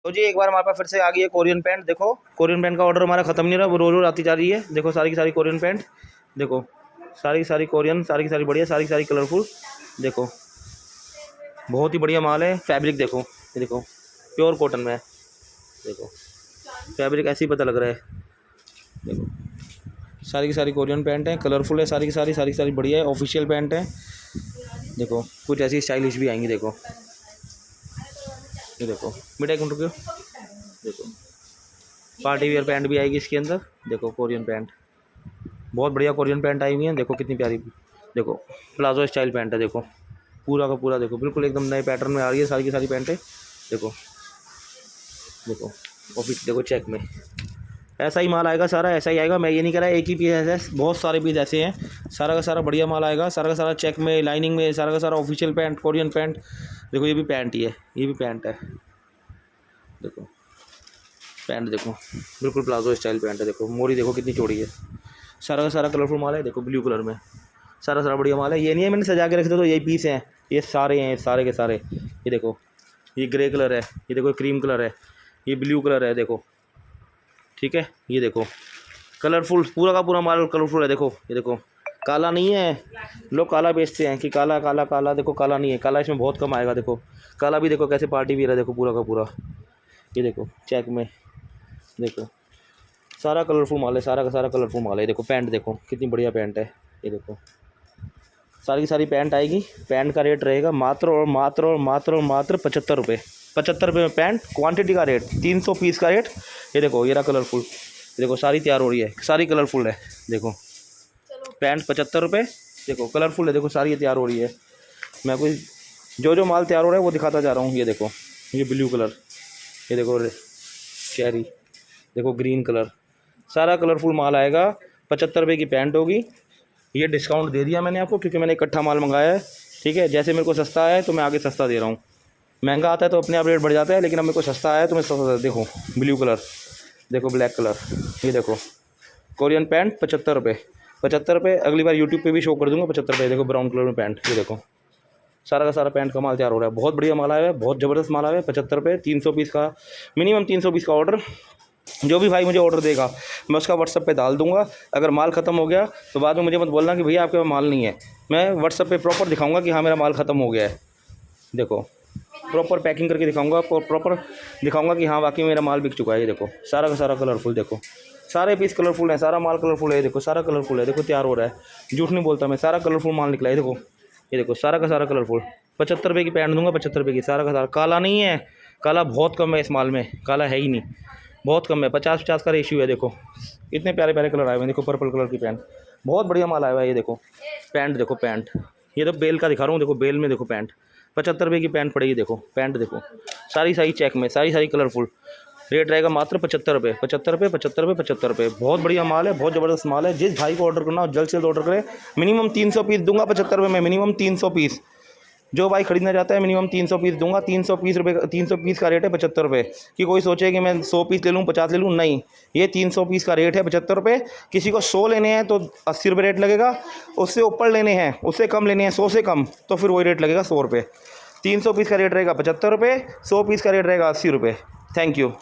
तो जी एक बार हमारे पास फिर से आ गई है कोरियन पैंट। देखो कोरियन पैंट का ऑर्डर हमारा ख़त्म नहीं रहा, वो रोज रोज आती जा रही है। देखो सारी की सारी कोरियन पैंट, देखो सारी की सारी कोरियन, सारी की सारी बढ़िया, सारी की सारी कलरफुल। देखो बहुत ही बढ़िया माल है। फैब्रिक देखो, ये देखो प्योर कॉटन में है। देखो फैब्रिक ऐसे ही पता लग रहा है। देखो सारी की सारी कोरियन पैंट है, कलरफुल है, सारी की सारी बढ़िया है, ऑफिशियल पैंट है। देखो कुछ ऐसी स्टाइलिश भी आएंगी। देखो ये देखो बेटा एक मिनट रुको। देखो पार्टी वियर पैंट भी आएगी इसके अंदर। देखो कोरियन पैंट, बहुत बढ़िया कोरियन पैंट आई हुई है। देखो कितनी प्यारी, देखो प्लाजो स्टाइल पैंट है। देखो पूरा का पूरा, देखो बिल्कुल एकदम नए पैटर्न में आ रही है सारी की सारी पैंटें। देखो देखो ऑफिस, देखो चेक में ऐसा ही माल आएगा, सारा ऐसा ही आएगा। मैं ये नहीं कह रहा एक ही पीस ऐसा है, बहुत सारे पीस ऐसे हैं। सारा का सारा बढ़िया माल आएगा, सारा का सारा चेक में, लाइनिंग में, सारा का सारा ऑफिशियल पैंट, कोरियन पैंट। देखो ये भी पैंट ही है, ये भी पैंट है। देखो पैंट देखो बिल्कुल प्लाजो स्टाइल पैंट है। देखो मोरी देखो कितनी चौड़ी है। सारा का सारा कलरफुल माल है। देखो ब्लू कलर में सारा सारा बढ़िया माल है। ये नहीं है मैंने सजा के रख दिया तो यही पीस हैं, ये सारे हैं, सारे के सारे। ये देखो ये ग्रे कलर है, ये देखो क्रीम कलर है, ये ब्लू कलर है। देखो ठीक है, ये देखो कलरफुल, पूरा का पूरा माल कलरफुल है। देखो ये देखो काला नहीं है, लोग काला बेचते हैं कि काला काला काला। देखो काला नहीं है, काला इसमें बहुत कम आएगा। देखो काला भी देखो कैसे पार्टी वियर है। देखो पूरा का पूरा, ये देखो चेक में, देखो सारा कलरफुल माल है, सारा का सारा कलरफुल माल है। देखो पैंट देखो कितनी बढ़िया पैंट है। ये देखो सारी की सारी पैंट आएगी। पैंट का रेट रहेगा मात्र और मात्र और मात्र और मात्र 75 रुपये। 75 रुपये में पैंट, क्वांटिटी का रेट 300 पीस का रेट। ये देखो ये रहा कलरफुल, ये देखो सारी तैयार हो रही है, सारी कलरफुल है। देखो पैंट 75 रुपये, देखो कलरफुल है। देखो सारी ये तैयार हो रही है। मैं कोई जो जो माल तैयार हो रहा है वो दिखाता जा रहा हूँ। ये देखो ये ब्लू कलर, ये देखो चेरी, देखो ग्रीन कलर, सारा कलरफुल माल आएगा। 75 रुपये की पैंट होगी। ये डिस्काउंट दे दिया मैंने आपको क्योंकि मैंने इकट्ठा माल मंगाया है। ठीक है, जैसे मेरे को सस्ता है तो मैं आगे सस्ता दे रहा हूँ। महंगा आता है तो अपने आप रेट बढ़ जाता है, लेकिन अब मेरे को सस्ता आया तो मैं सस्ता। देखो ब्लू कलर, देखो ब्लैक कलर, ये देखो कोरियन पैंट 75 रुपये। 75 रुपये, अगली बार यूट्यूब पे भी शो कर दूंगा 75 रुपये। देखो ब्राउन कलर में पैंट, ये देखो सारा का सारा पैंट का माल तैयार हो रहा है। बहुत बढ़िया माल आया है, बहुत ज़बरदस्त माल आया है। 75 रुपये, 300 पीस का, मिनिमम 300 पीस का ऑर्डर। जो भी भाई मुझे ऑर्डर देगा मैं उसका व्हाट्सअप पे डाल दूंगा। अगर माल ख़त्म हो गया तो बाद में मुझे मत बोलना कि भैया आपके पास माल नहीं है। मैं व्हाट्सअप पे प्रॉपर दिखाऊंगा कि हाँ मेरा माल ख़त्म हो गया है। देखो प्रॉपर पैकिंग करके दिखाऊंगा आपको, प्रॉपर दिखाऊंगा कि हाँ वाकई मेरा माल बिक चुका है। ये देखो सारा का सारा कलरफुल, देखो सारे पीस कलरफुल है, सारा माल कलरफुल है। देखो सारा कलरफुल है, देखो तैयार हो रहा है, झूठ नहीं बोलता मैं, सारा कलरफुल माल निकला है। देखो ये देखो सारा का सारा कलरफुल। 75 रुपये की पैंट दूंगा, 75 रुपये की, सारा का सारा। काला नहीं है, काला बहुत कम है इस माल में, काला है ही नहीं, बहुत कम है। 50-50 का रेशियो है। देखो इतने प्यारे प्यारे कलर आए हुए हैं। देखो पर्पल कलर की पैंट, बहुत बढ़िया माल आया हुआ है। ये देखो पैंट, देखो पैंट, ये तो बेल का दिखा रहा हूँ। देखो बेल में देखो पैंट 75 रुपये की पैंट पड़ेगी। देखो पैंट देखो सारी सारी चेक में, सारी सारी कलरफुल। रेट रहेगा मात्र 75 रुपये, 75 रुपये, 75 रुपये, 75 रुपये। बहुत बढ़िया माल है, बहुत ज़बरदस्त माल है। जिस भाई को ऑर्डर करना हो जल्द से जल्द ऑर्डर करें। मिनिमम 300 पीस दूंगा 75 रुपये में, मिनिमम 300 पीस। जो भाई खरीदना चाहता है मिनिमम 300 पीस दूंगा। 300 पीस रुपये, 300 पीस का रेट है 75 रुपये। कि कोई सोचे कि मैं 100 पीस ले लूँ, 50 ले लूँ, नहीं, ये 300 पीस का रेट है 75 रुपये। किसी को 100 लेने हैं तो 80 रुपये रेट लगेगा। उससे ऊपर लेने हैं, उससे कम लेने हैं, 100 से कम, तो फिर वही रेट लगेगा 100 रुपये। 300 पीस का रेट रहेगा 75 रुपये, 100 पीस का रेट रहेगा 80 रुपये। Thank you.